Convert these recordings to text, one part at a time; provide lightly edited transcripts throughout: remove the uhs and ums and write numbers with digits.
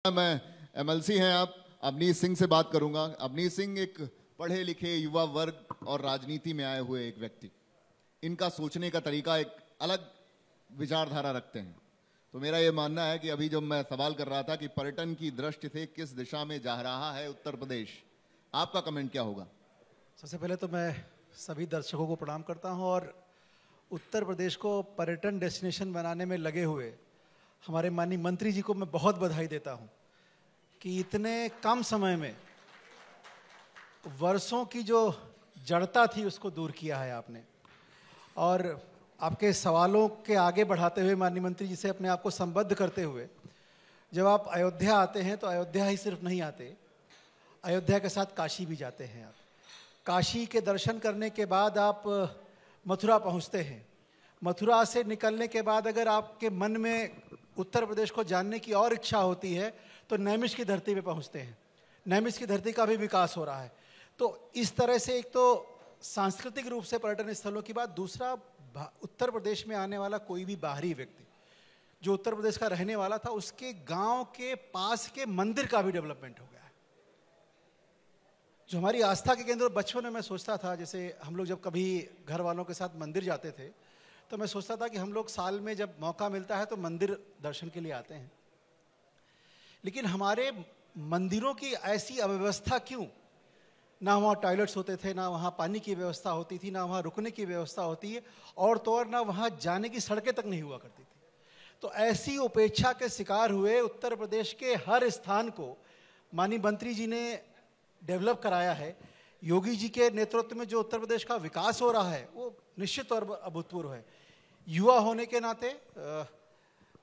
मैं एमएलसी हैं आप अवनीश सिंह से बात करूंगा। अवनीश सिंह एक पढ़े लिखे युवा वर्ग और राजनीति में आए हुए एक व्यक्ति, इनका सोचने का तरीका एक अलग विचारधारा रखते हैं। तो मेरा ये मानना है कि अभी जब मैं सवाल कर रहा था कि पर्यटन की दृष्टि से किस दिशा में जा रहा है उत्तर प्रदेश, आपका कमेंट क्या होगा? सबसे पहले तो मैं सभी दर्शकों को प्रणाम करता हूं और उत्तर प्रदेश को पर्यटन डेस्टिनेशन बनाने में लगे हुए हमारे माननीय मंत्री जी को मैं बहुत बधाई देता हूं कि इतने कम समय में वर्षों की जो जड़ता थी उसको दूर किया है आपने। और आपके सवालों के आगे बढ़ाते हुए माननीय मंत्री जी से अपने आप को संबद्ध करते हुए, जब आप अयोध्या आते हैं तो अयोध्या ही सिर्फ नहीं आते, अयोध्या के साथ काशी भी जाते हैं। आप काशी के दर्शन करने के बाद आप मथुरा पहुंचते हैं। मथुरा से निकलने के बाद अगर आपके मन में उत्तर प्रदेश को जानने की और इच्छा होती है तो नैमिष की धरती पे पहुंचते हैं। नैमिष की धरती का भी विकास हो रहा है। तो इस तरह से एक तो सांस्कृतिक रूप से पर्यटन स्थलों की बात, दूसरा उत्तर प्रदेश में आने वाला कोई भी बाहरी व्यक्ति जो उत्तर प्रदेश का रहने वाला था, उसके गांव के पास के मंदिर का भी डेवलपमेंट हो गया है। जो हमारी आस्था के केंद्र, बचपन में मैं सोचता था, जैसे हम लोग जब कभी घर वालों के साथ मंदिर जाते थे तो मैं सोचता था कि हम लोग साल में जब मौका मिलता है तो मंदिर दर्शन के लिए आते हैं, लेकिन हमारे मंदिरों की ऐसी अव्यवस्था क्यों? ना वहाँ टॉयलेट्स होते थे, ना वहाँ पानी की व्यवस्था होती थी, ना वहाँ रुकने की व्यवस्था होती है, और तो और ना वहाँ जाने की सड़कें तक नहीं हुआ करती थी। तो ऐसी उपेक्षा के शिकार हुए उत्तर प्रदेश के हर स्थान को माननीय मंत्री जी ने डेवलप कराया है। योगी जी के नेतृत्व में जो उत्तर प्रदेश का विकास हो रहा है वो निश्चित तौर पर अभूतपूर्व है। युवा होने के नाते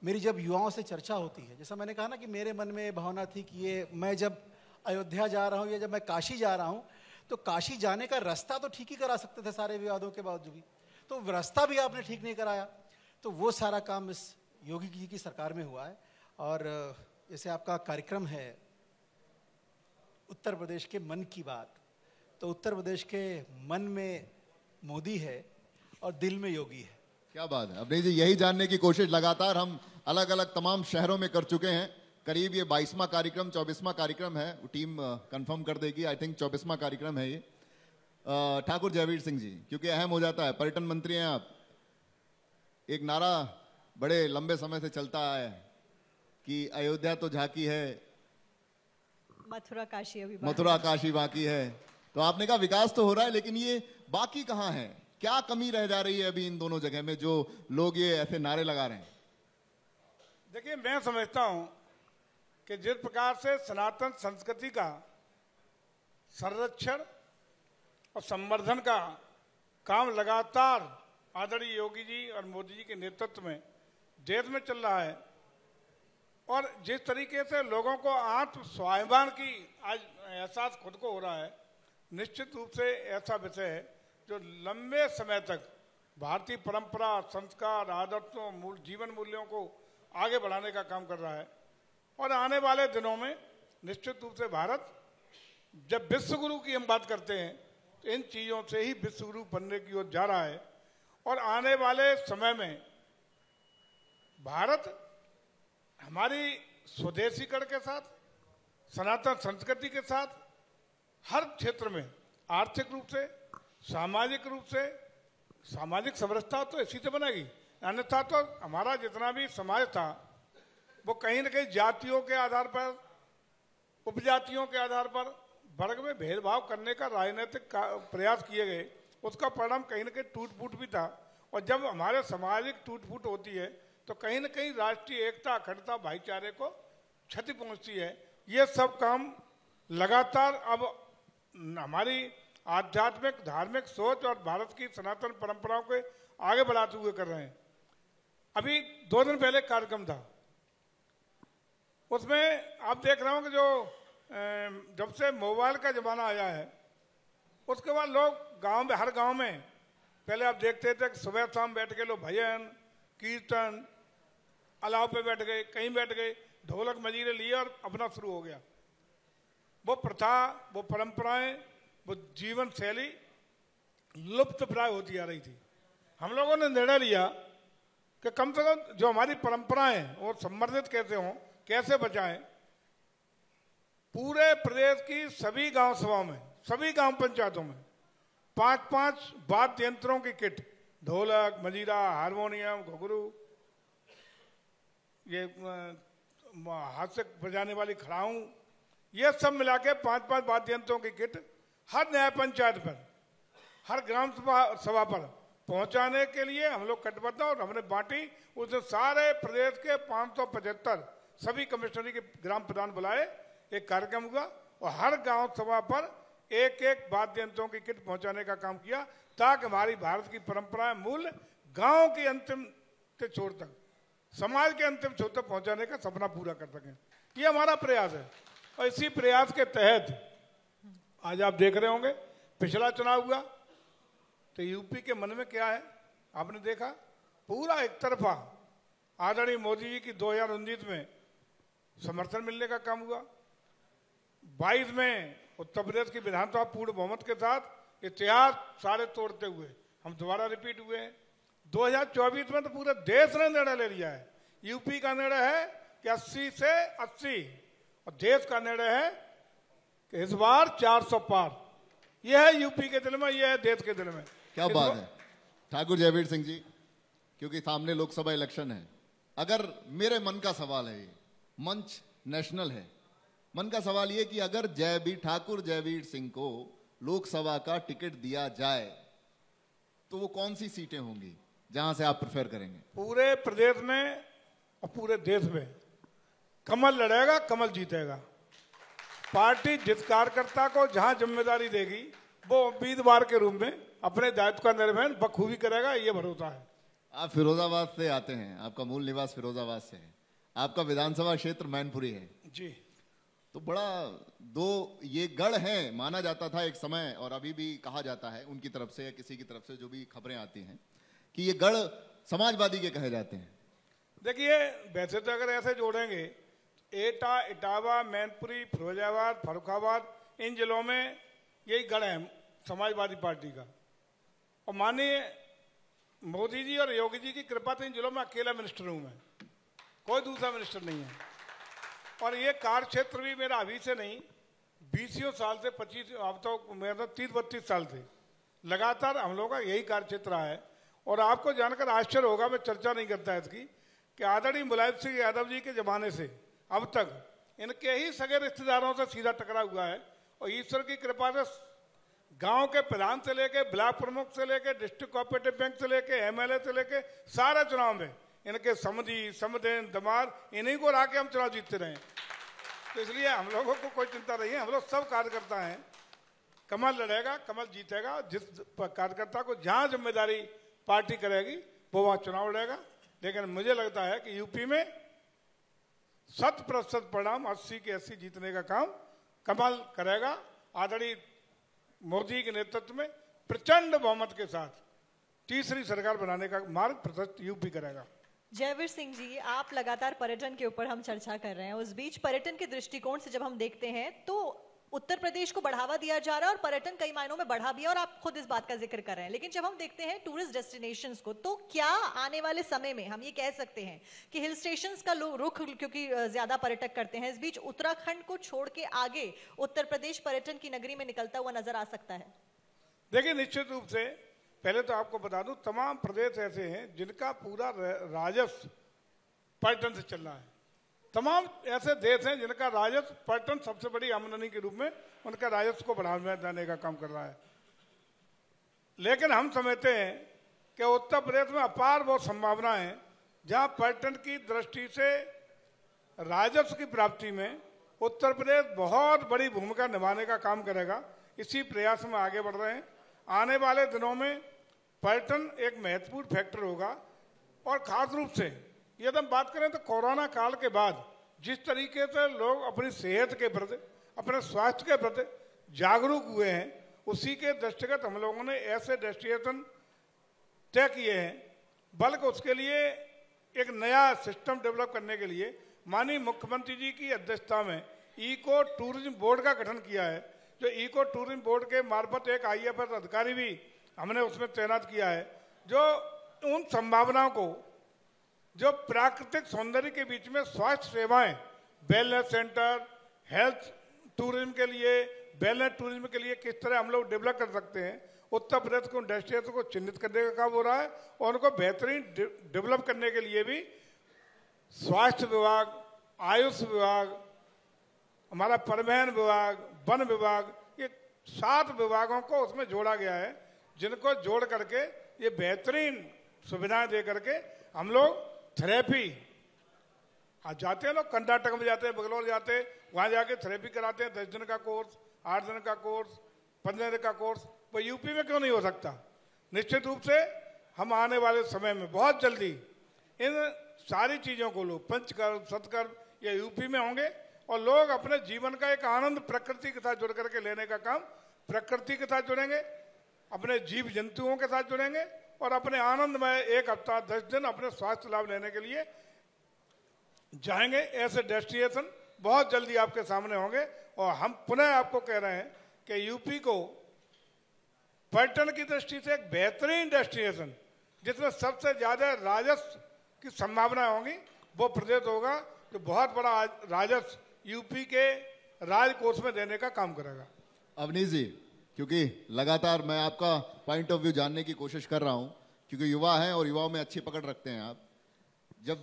मेरी जब युवाओं से चर्चा होती है, जैसा मैंने कहा ना कि मेरे मन में भावना थी कि ये मैं जब अयोध्या जा रहा हूँ या जब मैं काशी जा रहा हूँ तो काशी जाने का रास्ता तो ठीक ही करा सकते थे सारे विवादों के बावजूद भी, तो रास्ता भी आपने ठीक नहीं कराया। तो वो सारा काम इस योगी जी की सरकार में हुआ है। और जैसे आपका कार्यक्रम है उत्तर प्रदेश के मन की बात, तो उत्तर प्रदेश के मन में मोदी है और दिल में योगी है। क्या बात है अवनीश जी, यही जानने की कोशिश लगातार हम अलग अलग तमाम शहरों में कर चुके हैं। करीब ये 22वां कार्यक्रम 24वां कार्यक्रम है, टीम कंफर्म कर देगी, आई थिंक 24वां कार्यक्रम है ये। ठाकुर जयवीर सिंह जी, क्योंकि अहम हो जाता है, पर्यटन मंत्री हैं आप, एक नारा बड़े लंबे समय से चलता है कि अयोध्या तो झांकी है, मथुरा काशी बाकी है। तो आपने कहा विकास तो हो रहा है, लेकिन ये बाकी कहाँ है? क्या कमी रह जा रही है अभी इन दोनों जगह में जो लोग ये ऐसे नारे लगा रहे हैं? देखिए, मैं समझता हूं कि जिस प्रकार से सनातन संस्कृति का संरक्षण और संवर्धन का काम लगातार आदरणीय योगी जी और मोदी जी के नेतृत्व में देश में चल रहा है, और जिस तरीके से लोगों को आत्म स्वाभिमान की आज एहसास खुद को हो रहा है, निश्चित रूप से ऐसा विषय है जो लंबे समय तक भारतीय परंपरा, संस्कार, आदर्शों, जीवन मूल्यों को आगे बढ़ाने का काम कर रहा है। और आने वाले दिनों में निश्चित रूप से भारत, जब विश्वगुरु की हम बात करते हैं तो इन चीज़ों से ही विश्वगुरु बनने की ओर जा रहा है। और आने वाले समय में भारत हमारी स्वदेशीकरण के साथ, सनातन संस्कृति के साथ हर क्षेत्र में आर्थिक रूप से, सामाजिक रूप से, सामाजिक समरसता तो इसी से बनेगी। अन्यथा तो हमारा जितना भी समाज था वो कहीं न कहीं जातियों के आधार पर, उपजातियों के आधार पर वर्ग में भेदभाव करने का राजनीतिक प्रयास किए गए, उसका परिणाम कहीं न कहीं टूट फूट भी था। और जब हमारे सामाजिक टूट फूट होती है तो कहीं न कहीं राष्ट्रीय एकता, अखंडता, भाईचारे को क्षति पहुंचती है। ये सब काम लगातार अब हमारी आध्यात्मिक, धार्मिक सोच और भारत की सनातन परंपराओं को आगे बढ़ाते हुए कर रहे हैं। अभी 2 दिन पहले कार्यक्रम था, उसमें आप देख रहे हो कि जो जब से मोबाइल का जमाना आया है उसके बाद लोग गांव में, हर गांव में पहले आप देखते थे कि सुबह शाम बैठ के लोग भजन कीर्तन अलाव पे बैठ गए, कहीं बैठ गए, ढोलक मजीरे लिए और अपना शुरू हो गया। वो प्रथा, वो परंपराएं, वो जीवन शैली लुप्त प्राय होती आ रही थी। हम लोगों ने निर्णय लिया कि कम से कम जो हमारी परंपराएं हैं वो संवर्धित कैसे हों, कैसे बचाएं। पूरे प्रदेश की सभी गांव सभाओं में, सभी ग्राम पंचायतों में 5-5 वाद्य यंत्रों की किट, ढोलक, मजीरा, हारमोनियम, घुंघरू, ये हाथ से बजाने वाली खड़ाऊं, ये सब मिला के 5-5 वाद्य यंत्रों की किट हर न्याय पंचायत पर, हर ग्राम सभा पर पहुंचाने के लिए हम लोग कटिबद्ध हैं और हमने बांटी। उसने सारे प्रदेश के 575 सभी कमिश्नरी के ग्राम प्रधान बुलाए, एक कार्यक्रम हुआ और हर गांव सभा पर एक एक वाद्य यंत्रों की किट पहुंचाने का काम किया, ताकि हमारी भारत की परंपरा मूल गांव के अंतिम से छोर तक, समाज के अंतिम छोर तक पहुंचाने का सपना पूरा कर सकें। ये हमारा प्रयास है और इसी प्रयास के तहत आज आप देख रहे होंगे, पिछला चुनाव हुआ तो यूपी के मन में क्या है आपने देखा, पूरा एक तरफा आदरणीय मोदी जी की 2019 में समर्थन मिलने का काम हुआ। 22 में उत्तर प्रदेश की विधानसभा पूर्ण बहुमत के साथ इतिहास सारे तोड़ते हुए हम दोबारा रिपीट हुए हैं। 2024 में तो पूरे देश ने निर्णय ले लिया है, यूपी का निर्णय है कि 80 से 80 और देश का निर्णय है कि इस बार 400 पार। यह है यूपी के दिल में, यह है देश के दिल में। क्या बात है ठाकुर जयवीर सिंह जी, क्योंकि सामने लोकसभा इलेक्शन है, अगर मेरे मन का सवाल है, मंच नेशनल है, मन का सवाल ये कि अगर ठाकुर जयवीर सिंह को लोकसभा का टिकट दिया जाए तो वो कौन सी सीटें होंगी जहां से आप प्रेफर करेंगे? पूरे प्रदेश में और पूरे देश में कमल लड़ेगा, कमल जीतेगा। पार्टी जिस कार्यकर्ता को जहां जिम्मेदारी देगी वो उम्मीदवार के रूप में अपने दायित्व का निर्वहन बखूबी करेगा, ये भरोसा है। आप फिरोजाबाद से आते हैं, आपका मूल निवास फिरोजाबाद से है, आपका विधानसभा क्षेत्र मैनपुरी है जी। तो बड़ा ये गढ़ है माना जाता था एक समय, और अभी भी कहा जाता है उनकी तरफ से या किसी की तरफ से जो भी खबरें आती हैं कि ये गढ़ समाजवादी के कहे जाते हैं। देखिए वैसे तो अगर ऐसे जोड़ेंगे, एटा, इटावा, मैनपुरी, फिरोजाबाद, फर्रुखाबाद, इन जिलों में यही गढ़ है समाजवादी पार्टी का। और माननीय मोदी जी और योगी जी की कृपा से इन जिलों में अकेला मिनिस्टर हूं मैं, कोई दूसरा मिनिस्टर नहीं है। और ये कार्य क्षेत्र भी मेरा अभी से नहीं, 20 साल से 25, अब तो मेरा 30-32 साल से लगातार हम लोगों का यही कार्य क्षेत्र रहा है। और आपको जानकर आश्चर्य होगा, मैं चर्चा नहीं करता इसकी, कि आदरणीय मुलायम सिंह यादव जी के जमाने से अब तक इनके ही सगे रिश्तेदारों से सीधा टकराव हुआ है। और ईश्वर की कृपा से गांव के प्रधान से लेके, ब्लॉक प्रमुख से लेके, डिस्ट्रिक्ट कोऑपरेटिव बैंक से लेके, एमएलए से लेके सारे चुनाव में इनके समधी, समदेन, दमाद, इन्हीं को राके हम चुनाव जीतते रहे। तो इसलिए हम लोगों को कोई चिंता नहीं है, हम लोग सब कार्यकर्ता हैं। कमल लड़ेगा, कमल जीतेगा। जिस कार्यकर्ता को जहां जिम्मेदारी पार्टी करेगी वो वहां चुनाव लड़ेगा। लेकिन मुझे लगता है कि यूपी में 100% परिणाम 80 के 80 जीतने का काम कमल करेगा। आदरणीय मोदी के नेतृत्व में प्रचंड बहुमत के साथ तीसरी सरकार बनाने का मार्ग प्रशस्त यूपी करेगा। जयवीर सिंह जी, आप लगातार पर्यटन के ऊपर हम चर्चा कर रहे हैं, उस बीच पर्यटन के दृष्टिकोण से जब हम देखते हैं तो उत्तर प्रदेश को बढ़ावा दिया जा रहा है और पर्यटन कई मायनों में बढ़ा भी है, और आप खुद इस बात का जिक्र कर रहे हैं। लेकिन जब हम देखते हैं टूरिस्ट डेस्टिनेशंस को, तो क्या आने वाले समय में हम ये कह सकते हैं कि हिल स्टेशंस का रुख, क्योंकि ज्यादा पर्यटक करते हैं, इस बीच उत्तराखंड को छोड़ के आगे उत्तर प्रदेश पर्यटन की नगरी में निकलता हुआ नजर आ सकता है? देखिए निश्चित रूप से पहले तो आपको बता दूं, तमाम प्रदेश ऐसे हैं जिनका पूरा राजस्व पर्यटन से चल रहा है। तमाम ऐसे देश हैं जिनका राजस्व पर्यटन सबसे बड़ी आमदनी के रूप में उनका राजस्व को बढ़ावा देने का काम कर रहा है। लेकिन हम समझते हैं कि उत्तर प्रदेश में अपार बहुत संभावना है, जहां पर्यटन की दृष्टि से राजस्व की प्राप्ति में उत्तर प्रदेश बहुत बड़ी भूमिका निभाने का काम करेगा। इसी प्रयास में आगे बढ़ रहे हैं। आने वाले दिनों में पर्यटन एक महत्वपूर्ण फैक्टर होगा। और खास रूप से यदि हम बात करें तो कोरोना काल के बाद जिस तरीके से लोग अपनी सेहत के प्रति, अपने स्वास्थ्य के प्रति जागरूक हुए हैं, उसी के दृष्टिगत हम लोगों ने ऐसे डेस्टिनेशन तय किए हैं। बल्कि उसके लिए एक नया सिस्टम डेवलप करने के लिए माननीय मुख्यमंत्री जी की अध्यक्षता में इको टूरिज्म बोर्ड का गठन किया है। जो इको टूरिज्म बोर्ड के मार्फत एक IAS अधिकारी भी हमने उसमें तैनात किया है, जो उन संभावनाओं को, जो प्राकृतिक सौंदर्य के बीच में स्वास्थ्य सेवाएं, वेलनेस सेंटर, हेल्थ टूरिज्म के लिए, वेलनेस टूरिज्म के लिए किस तरह हम लोग डेवलप कर सकते हैं। उत्तर प्रदेश को डेस्टिनेशन को चिन्हित करने का काम हो रहा है और उनको बेहतरीन डेवलप करने के लिए भी स्वास्थ्य विभाग, आयुष विभाग, हमारा परिवहन विभाग, वन विभाग, ये 7 विभागों को उसमें जोड़ा गया है, जिनको जोड़ करके ये बेहतरीन सुविधाएं दे करके हम लोग थेरेपी, आज जाते हैं लोग कर्नाटक में जाते हैं, बेंगलोर जाते हैं, वहाँ जाके थेरेपी कराते हैं, 10 दिन का कोर्स, 8 दिन का कोर्स, 15 दिन का कोर्स, वो यूपी में क्यों नहीं हो सकता। निश्चित रूप से हम आने वाले समय में बहुत जल्दी इन सारी चीज़ों को लोग पंचकर्म, सत्कर्म ये यूपी में होंगे और लोग अपने जीवन का एक आनंद प्रकृति के साथ जुड़ करके लेने का काम प्रकृति के साथ जुड़ेंगे, अपने जीव जंतुओं के साथ जुड़ेंगे और अपने आनंद में 1 हफ्ता 10 दिन अपने स्वास्थ्य लाभ लेने के लिए जाएंगे। ऐसे डेस्टिनेशन बहुत जल्दी आपके सामने होंगे और हम पुनः आपको कह रहे हैं कि यूपी को पर्यटन की दृष्टि से एक बेहतरीन डेस्टिनेशन जिसमें सबसे ज्यादा राजस्व की संभावना होंगी वो प्रदेश होगा जो बहुत बड़ा राजस्व यूपी के राजकोष में देने का काम करेगा। अवनीश जी, क्योंकि लगातार मैं आपका पॉइंट ऑफ व्यू जानने की कोशिश कर रहा हूं, क्योंकि युवा हैं और युवाओं में अच्छी पकड़ रखते हैं आप। जब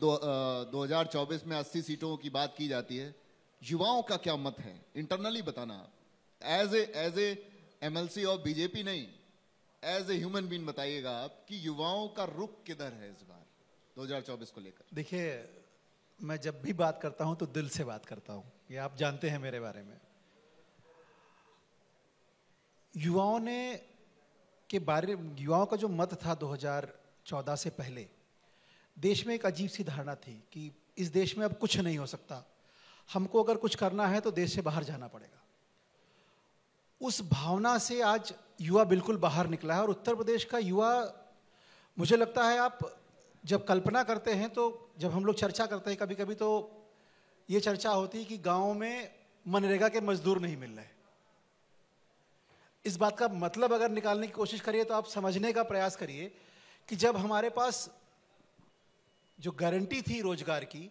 2024 में 80 सीटों की बात की जाती है, युवाओं का क्या मत है इंटरनली बताना आप, एज ए एमएलसी और बीजेपी नहीं, एज ए ह्यूमन बीइंग बताइएगा आप कि युवाओं का रुख किधर है इस बार 2024 को लेकर। देखिए, मैं जब भी बात करता हूं तो दिल से बात करता हूं, ये आप जानते हैं मेरे बारे में। युवाओं का जो मत था 2014 से पहले, देश में एक अजीब सी धारणा थी कि इस देश में अब कुछ नहीं हो सकता, हमको अगर कुछ करना है तो देश से बाहर जाना पड़ेगा। उस भावना से आज युवा बिल्कुल बाहर निकला है और उत्तर प्रदेश का युवा, मुझे लगता है, आप जब कल्पना करते हैं तो जब हम लोग चर्चा करते हैं कभी कभी तो ये चर्चा होती है कि गांव में मनरेगा के मजदूर नहीं मिल रहे। इस बात का मतलब अगर निकालने की कोशिश करिए तो आप समझने का प्रयास करिए कि जब हमारे पास जो गारंटी थी रोजगार की,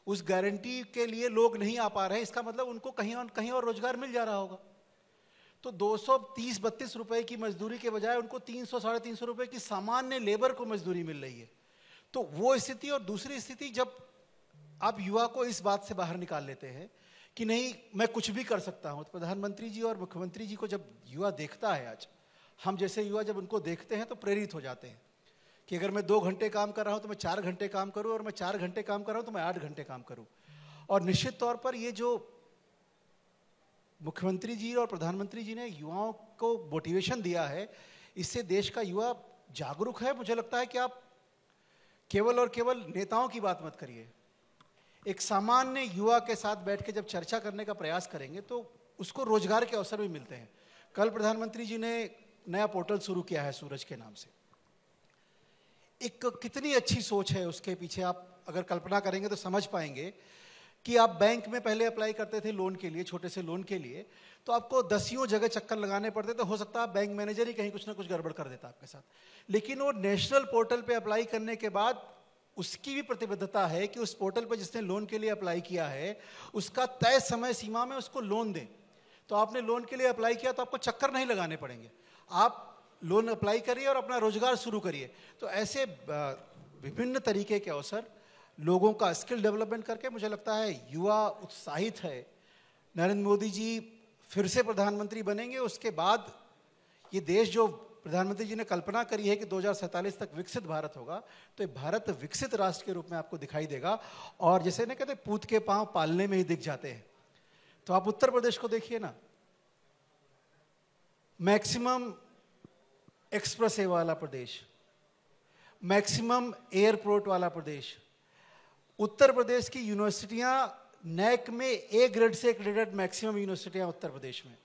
उस गारंटी के लिए लोग नहीं आ पा रहे, इसका मतलब उनको कहीं और रोजगार मिल जा रहा होगा। तो 230-32 रुपए की मजदूरी के बजाय उनको 300-350 रुपए की सामान्य लेबर को मजदूरी मिल रही है। तो वो स्थिति, और दूसरी स्थिति जब आप युवा को इस बात से बाहर निकाल लेते हैं कि नहीं मैं कुछ भी कर सकता हूं, तो प्रधानमंत्री जी और मुख्यमंत्री जी को जब युवा देखता है, आज हम जैसे युवा जब उनको देखते हैं तो प्रेरित हो जाते हैं कि अगर मैं 2 घंटे काम कर रहा हूं तो मैं 4 घंटे काम करूं, और मैं 4 घंटे काम कर रहा हूं तो मैं 8 घंटे काम करूं। और निश्चित तौर पर ये जो मुख्यमंत्री जी और प्रधानमंत्री जी ने युवाओं को मोटिवेशन दिया है, इससे देश का युवा जागरूक है। मुझे लगता है कि आप केवल और केवल नेताओं की बात मत करिए, एक सामान्य युवा के साथ बैठ के जब चर्चा करने का प्रयास करेंगे तो उसको रोजगार के अवसर भी मिलते हैं। कल प्रधानमंत्री जी ने नया पोर्टल शुरू किया है सूरज के नाम से। एक कितनी अच्छी सोच है उसके पीछे, आप अगर कल्पना करेंगे तो समझ पाएंगे कि आप बैंक में पहले अप्लाई करते थे लोन के लिए, छोटे से लोन के लिए, तो आपको 10 जगह चक्कर लगाने पड़ते थे। हो सकता है बैंक मैनेजर ही कहीं कुछ ना कुछ गड़बड़ कर देता आपके साथ, लेकिन वो नेशनल पोर्टल पे अप्लाई करने के बाद उसकी भी प्रतिबद्धता है कि उस पोर्टल पर जिसने लोन के लिए अप्लाई किया है उसका तय समय सीमा में उसको लोन दें। तो आपने लोन के लिए अप्लाई किया तो आपको चक्कर नहीं लगाने पड़ेंगे, आप लोन अप्लाई करिए और अपना रोजगार शुरू करिए। तो ऐसे विभिन्न तरीके के अवसर, लोगों का स्किल डेवलपमेंट करके मुझे लगता है युवा उत्साहित है। नरेंद्र मोदी जी फिर से प्रधानमंत्री बनेंगे, उसके बाद ये देश जो प्रधानमंत्री जी ने कल्पना करी है कि 2047 तक विकसित भारत होगा, तो ये भारत विकसित राष्ट्र के रूप में आपको दिखाई देगा। और जैसे ना कहते पूत के पांव पालने में ही दिख जाते हैं, तो आप उत्तर प्रदेश को देखिए ना, मैक्सिमम एक्सप्रेस वे वाला प्रदेश, मैक्सिमम एयरपोर्ट वाला प्रदेश। उत्तर प्रदेश की यूनिवर्सिटियां नैक में ए ग्रेड से एक्रेडिटेड मैक्सिमम यूनिवर्सिटियां उत्तर प्रदेश में।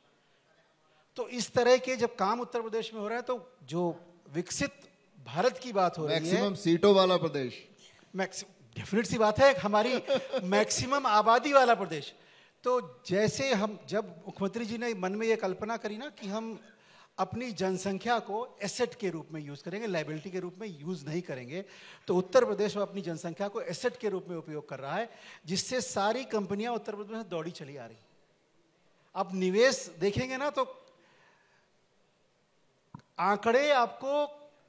तो इस तरह के जब काम उत्तर प्रदेश में हो रहा है तो जो विकसित भारत की बात हो रही है, मैक्सिमम सीटों वाला प्रदेश, डेफिनेट सी बात है, हमारी मैक्सिमम आबादी वाला प्रदेश। तो जैसे हम जब मुख्यमंत्री जी ने मन में ये कल्पना करी ना कि हम अपनी जनसंख्या को एसेट के रूप में यूज करेंगे, लायबिलिटी के रूप में यूज नहीं करेंगे, तो उत्तर प्रदेश में अपनी जनसंख्या को एसेट के रूप में उपयोग कर रहा है, जिससे सारी कंपनियां उत्तर प्रदेश में दौड़ी चली आ रही। अब निवेश देखेंगे ना तो आंकड़े आपको,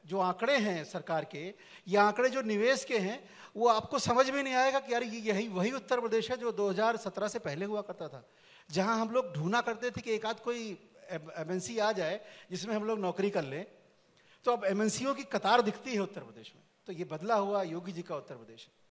जो आंकड़े हैं सरकार के, ये आंकड़े जो निवेश के हैं, वो आपको समझ में नहीं आएगा कि यार ये यही वही उत्तर प्रदेश है जो 2017 से पहले हुआ करता था, जहां हम लोग ढूंढा करते थे कि एक आध कोई एमएनसी आ जाए जिसमें हम लोग नौकरी कर लें। तो अब एमएनसीओं की कतार दिखती है उत्तर प्रदेश में। तो ये बदला हुआ योगी जी का उत्तर प्रदेश है।